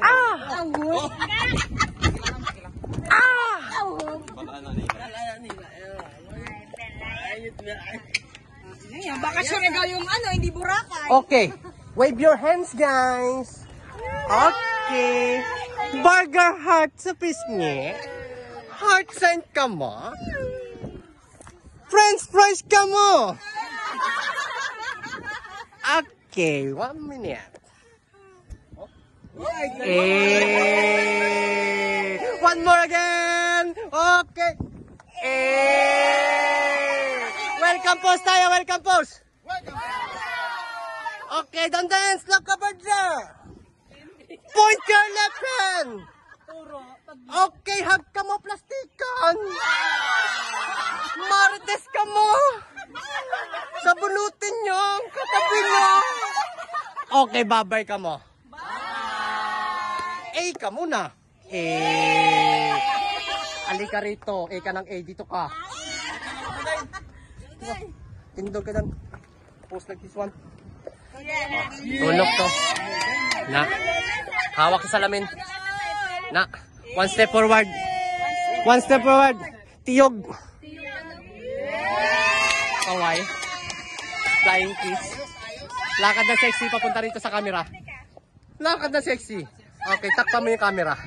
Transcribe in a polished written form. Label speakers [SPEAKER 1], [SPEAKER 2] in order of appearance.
[SPEAKER 1] Ah! Ah!
[SPEAKER 2] Bakasyon na daw yung ano, hindi Boracay.
[SPEAKER 1] Okay. Wave your hands, guys. Okay. Burger heart sa pisngi. Heart sign ka mo. French fries ka mo. Okay, 1 minute. One more again. Okay. Welcome post tayo, welcome post. Okay, don't dance. Look over there. Point your left hand. Okay, hug ka mo, plastikan. Marites ka mo. Sabunutin nyo. Katabi nyo. Okay, babay ka mo. A ka muna. A. Alika rito. A ka ng A. Dito ka. Tindog ka dyan. Post like this one. Tulog to. Na. Hawak sa salamin. Na. One step forward. One step forward. Tiyog. Kaway. Flying kiss. Lakad na sexy. Papunta rito sa camera. Lakad na sexy. Okay, takpan mo yung camera.